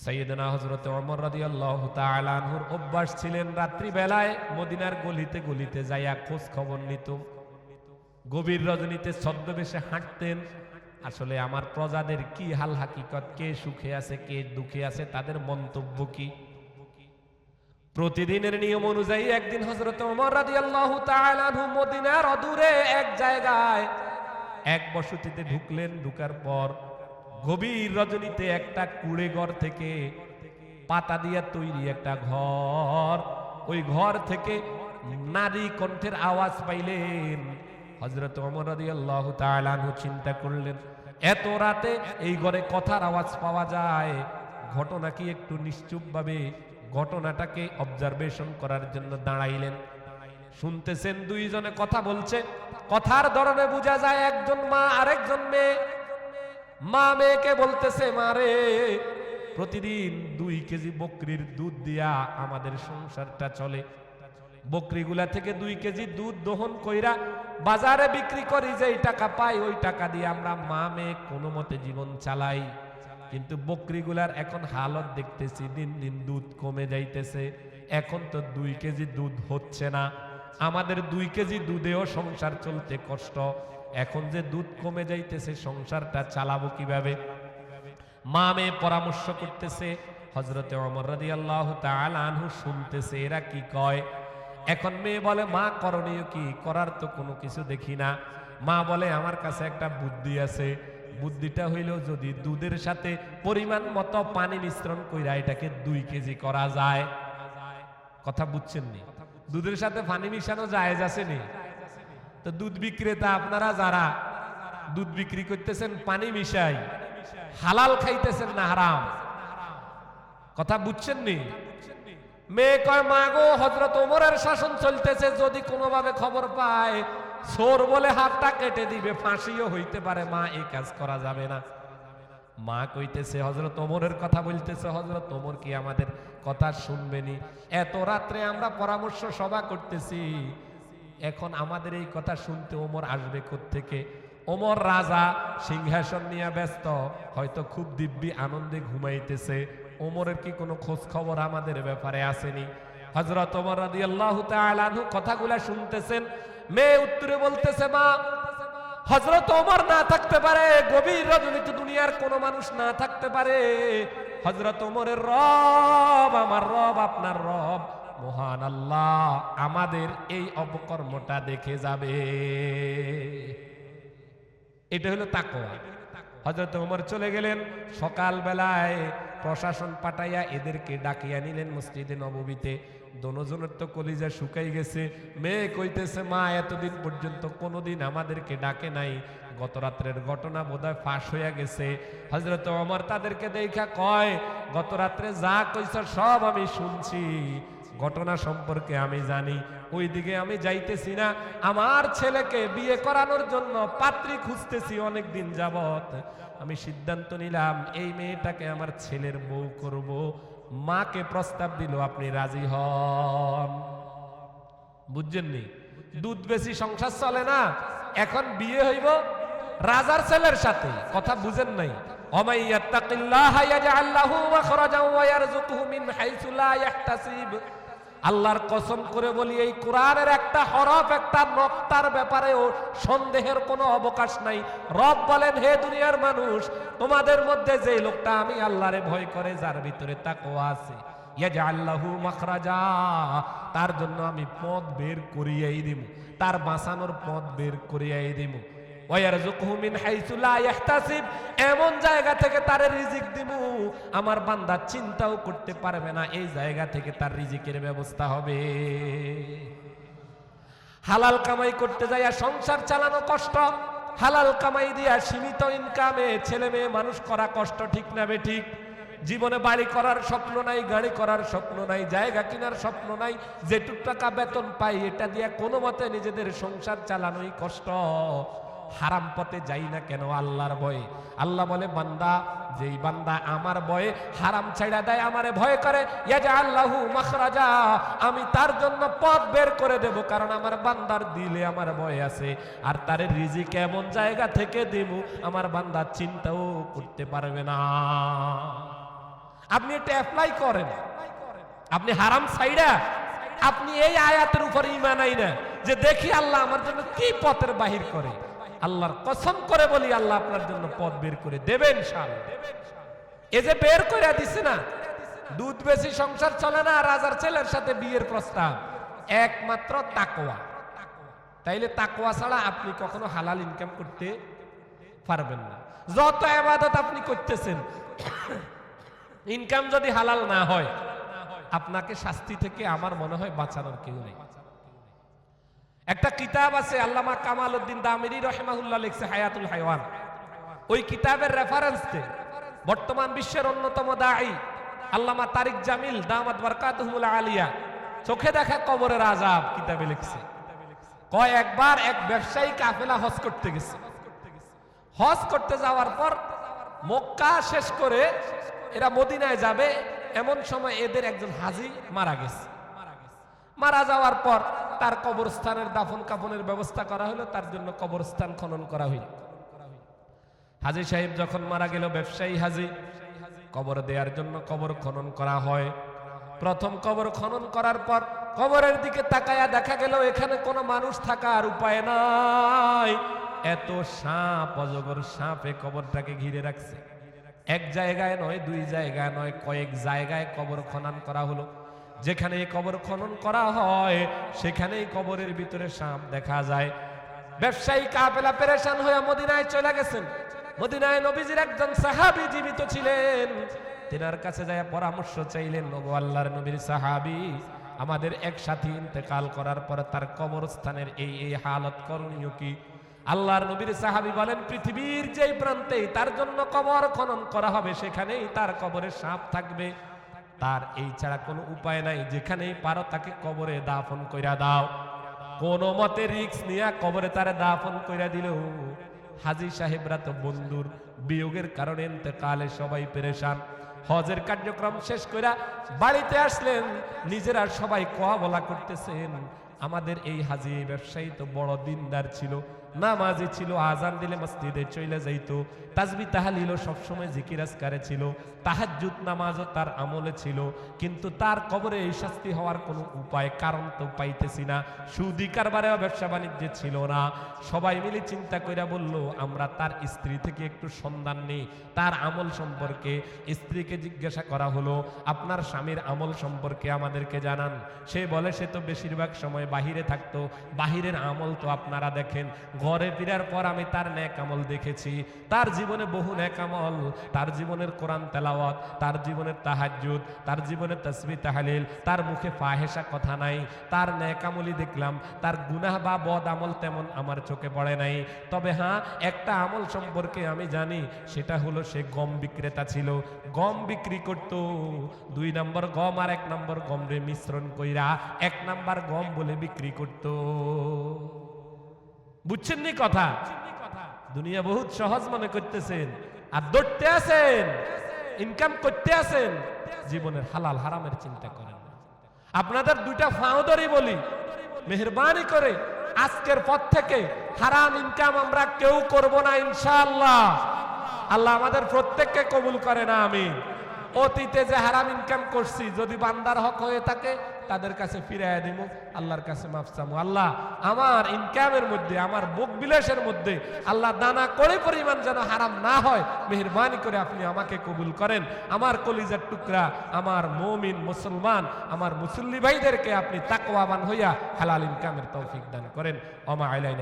সাইয়েদনা হযরত ওমর রাদিয়াল্লাহু তাআলা আনহুর অভ্যাস ছিলেন রাত্রি বেলায় মদিনার গলিতে গলিতে যাইয়া খোঁজ খবর নিত। গভীর রজনীতে ছদ্মবেশে হাঁটতেন। আসলে আমার প্রজাদের কি হাল হাকিকত, কে সুখে আছে কে দুঃখে আছে, তাদের মন্তব্য কি। প্রতিদিনের নিয়ম অনুযায়ী একদিন হযরত ওমর রাদিয়াল্লাহু তাআলা আনহু মদিনার অদূরে এক জায়গায় এক বসতিতে ঢুকলেন। ঢুকার পর গভীর রজনীতে একটা কুড়ে ঘর থেকে পাতা দিয়া তৈরি একটা ঘর, ওই ঘর থেকে নারী কণ্ঠের আওয়াজ পাইলেন। হযরত ওমর রাদিয়াল্লাহু তাআলা আনহু চিন্তা করলেন, এত রাতে এই ঘরে কথার আওয়াজ পাওয়া যায়, ঘটনা কি একটু নিশ্চুপভাবে ঘটনাটাকে অবজারভেশন করার জন্য দাঁড়াইলেন। শুনতেছেন দুইজনে কথা বলছে, কথার ধরনে বোঝা যায় একজন মা আরেকজন মেয়ে। মা মেয়েকে বলতেছে, মারে প্রতিদিন 2 কেজি বকরির দুধ দিয়া আমাদের সংসারটা চলে। বকরিগুলা থেকে 2 কেজি দুধ দহন কইরা বাজারে বিক্রি করি, যেই টাকা পাই ওই টাকা দিয়ে আমরা মা মেয়ে কোনো মতে জীবন চালাই। কিন্তু বকরিগুলার এখন হালত দেখতেছি দিন দিন দুধ কমে যাইতেছে। এখন তো 2 কেজি দুধ হচ্ছে না, আমাদের 2 কেজি দুধেও সংসার চলতে কষ্ট। এখন যে দুধ কমে যাইতেছে সংসারটা চালাবো কিভাবে? মা মেয়ে পরামর্শ করতেছে। হযরত ওমর রাদিয়াল্লাহু তাআলা আনহু শুনতেছে এরা কি কয়। এখন মেয়ে বলে, মা করণীয় কি? করার তো কোনো কিছু দেখি না। মা বলে, আমার কাছে একটা বুদ্ধি আছে। বুদ্ধিটা হইল যদি দুধের সাথে পরিমাণ মতো পানি মিশ্রণ কইরা এটাকে 2 কেজি করা যায়। কথা বুঝছেন নি? দুধের সাথে পানি মিশানো জায়েজ আছে নি? তো দুধ বিক্রেতা আপনারা যারা দুধ বিক্রি করতেছেন পানি মিশাই, হালাল খাইতেছেন না হারাম? কথা বুঝছেন নি? মেয়ে কয়, মা গো হযরত ওমরের শাসন চলতেছে, যদি কোনোভাবে খবর পায় চোর বলে হাতটা কেটে দিবে, ফাঁসিও হইতে পারে, মা এই কাজ করা যাবে না। মা কইতেছে, হযরত ওমরের কথা বলতেছে, হযরত ওমর কি আমাদের কথা শুনবেনি? এত রাত্রে আমরা পরামর্শ সভা করতেছি, এখন আমাদের এই কথা শুনতে ওমর আসবে কোত্থেকে? ওমর রাজা, সিংহাসন নিয়ে ব্যস্ত, হয়তো খুব দিব্যি আনন্দে ঘুমাইতেছে। ওমরের কি কোনো খোঁজ খবর আমাদের ব্যাপারে আসেনি? হযরত ওমর রাদিয়াল্লাহু তাআলা আনহু কথাগুলা শুনতেছেন। মেয়ে উত্তরে বলতেছে, মা হযরত ওমর না থাকতে পারে, গভীর রজনীতে দুনিয়ার কোনো মানুষ না থাকতে পারে। হযরত ওমরের রব আমার রব, আপনার রব মহান আল্লাহ আমাদের এই অপকর্মটা দেখে যাবে। এটা হলো তাকওয়া। হযরত ওমর চলে গেলেন। সকাল বেলায় প্রশাসন পাঠাইয়া এদেরকে ডাকিয়া নিলেন মসজিদে নববীতে। দোনোজনের তো কলিজা শুকাই গেছে। মেয়ে কইতেছে, মা এতদিন পর্যন্ত কোনোদিন আমাদেরকে ডাকে নাই, গত রাত্রের ঘটনা বোধহয় ফাঁস হইয়া গেছে। হযরত ওমর তাদেরকে দেখা কয়, গত রাত্রে যা কইছ সব আমি শুনছি, ঘটনা সম্পর্কে আমি জানি, ওইদিকে আমি যাইতেছি না। আমার ছেলেকে বিয়ে করানোর জন্য পাত্রী খুঁজতেছি অনেক দিন যাবত। আমি সিদ্ধান্ত নিলাম এই মেয়েটাকে আমার ছেলের বউ করব। মাকে প্রস্তাব দিল, আপনি রাজি হন? বুঝছেন নি? দুধ বেশি সংসার চলে না, এখন বিয়ে হইব রাজার ছেলের সাথে। কথা বুঝেন নাই? ওমাই ইয়াত্তাকিল্লাহা ইয়াজআল লাহু মাখরাজাও ওয়া ইয়ারযুকহু মিন হাইসু লা ইয়াহতাসিব। আল্লাহর কসম করে বলি, এই কোরআনের একটা হরফ, একটা নক্তার ব্যাপারেও সন্দেহের কোনো অবকাশ নাই। রব বলেন, হে দুনিয়ার মানুষ, তোমাদের মধ্যে যে লোকটা আমি আল্লাহরে ভয় করে, যার ভিতরে তাকওয়া আছে, ইয়াজআল লাহু মাখরাজা, তার জন্য আমি পথ বের করিয়াই দিব, তার বাঁচানোর পথ বের করিয়াই দিব। ওয়ারযুকহু মিন হাইসু লা ইয়াহতাসিব, এমন জায়গা থেকে তার রিজিক দিব আমার বান্দা চিন্তাও করতে পারবে না, এই জায়গা থেকে তার রিজিকের ব্যবস্থা হবে। হালাল কামাই করতে যাইয়া সংসার চালানো কষ্ট, হালাল কামাই দিয়া সীমিত ইনকামে ছেলে মেয়ে মানুষ করা কষ্ট, ঠিক না বেঠিক? জীবনে বাড়ি করার স্বপ্ন নাই, গাড়ি করার স্বপ্ন নাই, জায়গা কেনার স্বপ্ন নাই, যেটুক টাকা বেতন পাই এটা দিয়া কোনো মতে নিজেদের সংসার চালানোই কষ্ট। হারাম পথে যাই না কেন? আল্লাহর ভয়ে। আল্লাহ বলে, বান্দা, যেই বান্দা আমার ভয়ে হারাম ছাইড়া দেয়, আমারে ভয় করে, ইয়াজআল লাহু মাখরাজা, আমি তার জন্য পথ বের করে দেব, কারণ আমার বান্দার দিলে আমার ভয় আছে। আর তার রিজিক এমন জায়গা থেকে দেব আমার বান্দা চিন্তাও করতে পারবে না। আপনি এটা অ্যাপ্লাই করেন। আপনি হারাম ছাইড়া আপনি এই আয়াতের উপর ঈমান আইনা যে দেখি আল্লাহ আমার জন্য কি পথের বাহির করে, আল্লাহর কসম করে বলি আল্লাহ আপনার জন্য পথ বের করে দেবেন ইনশাআল্লাহ। এই যে বের করে দিছে না, দুধ বেশি সংসার চলে না, রাজার ছেলের সাথে বিয়ের প্রস্তাব, একমাত্র তাকওয়া। তাইলে তাকওয়া ছাড়া আপনি কখনো হালাল ইনকাম করতে পারবেন না। যত ইবাদত আপনি করতেছেন, ইনকাম যদি হালাল না হয়, আপনাকে শাস্তি থেকে আমার মনে হয় বাঁচানোর কেউ নেই। একটা কিতাব আছে আল্লামা কামাল উদ্দিন দামিরি রহিমাহুল্লাহ লিখছে হায়াতুল হায়ওয়ান। ওই কিতাবের রেফারেন্সে বর্তমান বিশ্বের অন্যতম দাঈ আল্লামা তারিক জামিল দামাত বারকাতুহুল আলিয়া চোখে দেখা কবরের আযাব কিতাবে লিখছে। কয় একবার এক ব্যবসায়ী কাফেলা হজ করতে গেছে। হজ করতে যাওয়ার পর মক্কা শেষ করে এরা মদিনায় যাবে, এমন সময় এদের একজন হাজী মারা গেছে। মারা যাওয়ার পর তার কবরস্থানের দাফন কাফনের ব্যবস্থা করা হলো, তার জন্য কবরস্থান খনন করা হইল। হাজী সাহেব যখন মারা গেল, ব্যবসায়ী হাজী, কবর দেওয়ার জন্য কবর খনন করা হয়। প্রথম কবর খনন করার পর কবরের দিকে তাকায়া দেখা গেল এখানে কোনো মানুষ থাকার উপায় নাই। এত সাপ, অজগর সাপে কবরটাকে ঘিরে রাখছে। এক জায়গায় নয়, দুই জায়গায় নয়, কয়েক জায়গায় কবর খনন করা হলো। যেখানে কবর খনন করা হয় সেখানেই কবরের ভিতরে সাপ দেখা যায়। ব্যবসায়ী কাফেলা পেরেশান হয়ে মদিনায় চলে গেছেন। মদিনায় নবীজির একজন সাহাবী জীবিত ছিলেন। তিনার কাছে যায় পরামর্শ চাইলেন, ওগো আল্লাহর নবীর সাহাবী, আমাদের এক সাথী ইন্তেকাল করার পর তার কবরস্থানের এই এই হালত করণীয় কি? আল্লাহর নবীর সাহাবী বলেন, পৃথিবীর যেই প্রান্তে তার জন্য কবর খনন করা হবে সেখানেই তার কবরে সাপ থাকবে। তার এই ছাড়া কোনো উপায় নাই, যেখানেই পারো তাকে কবরে দাফন কইরা দাও। কোন মতে রিস্ক নিয়ে কবরে তারে দাফন কইরা দিল। হাজী সাহেবরা তো বন্ধুর বিয়োগের কারণে ইন্তেকালে সবাই পেরেশান। হজের কার্যক্রম শেষ কইরা বাড়িতে আসলেন, নিজেরা সবাই কোয়া বলা করতেছেন, আমাদের এই হাজী ব্যবসায়ী তো বড় দিনদার ছিল, নামাজি ছিল, আজান দিলে মসজিদে চলে যাইতো, তাসবিহ তাহলিল সবসময় জিকির আজকারে ছিল, তাহাজ্জুদ নামাজও তার আমলে ছিল, কিন্তু তার কবরে এই শাস্তি হওয়ার কোনো উপায় কারণ তো পাইতেছি না। সুদি কারবারেও ব্যবসা বাণিজ্যে ছিল না। সবাই মিলে চিন্তা কইরা বলল, আমরা তার স্ত্রী থেকে একটু সন্ধান নেই, তার আমল সম্পর্কে। স্ত্রীকে জিজ্ঞাসা করা হলো, আপনার স্বামীর আমল সম্পর্কে আমাদেরকে জানান। সে বলে সে তো বেশিরভাগ সময় বাহিরে থাকতো, বাহিরের আমল তো আপনারা দেখেন, ঘরে ফিরার পর আমি তার নেক আমল দেখেছি, তার জীবনে বহু নেক আমল, তার জীবনের কোরআন তেলাওয়াত, তার জীবনের তাহাজ্জুদ, তার জীবনের তাসবিহ তাহলিল, তার মুখে ফাহেসা কথা নাই, তার নেক আমলই দেখলাম, তার গুনাহ বা বদ আমল তেমন আমার চোখে পড়ে নাই। তবে হ্যাঁ, একটা আমল সম্পর্কে আমি জানি, সেটা হলো সে গম বিক্রেতা ছিল, গম বিক্রি করত। 2 নম্বর গম আর 1 নম্বর গম রে মিশ্রণ কইরা 1 নম্বর গম বলে বিক্রি করত। বুঝছেন নি কথা? দুনিয়া বহুত সহজ মনে করতেছেন, আর দৌড়তে আছেন, ইনকাম করতে আছেন, জীবনের হালাল হারামের চিন্তা করেন। আপনাদের 2টা ফাউদারি বলি, মেহেরবানি করে আজকের পর থেকে হারাম ইনকাম আমরা কেউ করব না ইনশাআল্লাহ। আল্লাহ আমাদের প্রত্যেককে কবুল করেন, আমিন। অতীতে যে হারাম ইনকাম করছি, যদি বান্দার হক হয়ে থাকে তাদের কাছে ফিরাইয়া দিব, আল্লাহর কাছে মাফ চামু। আল্লাহ আমার ইনকামের মধ্যে, আমার বুক বিলাসের মধ্যে আল্লাহ দানা করে পরিমাণ যেন হারাম না হয়, মেহেরবানি করে আপনি আমাকে কবুল করেন। আমার কলিজার টুকরা, আমার মুমিন মুসলমান, আমার মুসল্লি ভাইদেরকে আপনি তাকওয়াবান হইয়া হালাল ইনকামের তৌফিক দান করেন। ওমা আলাইনা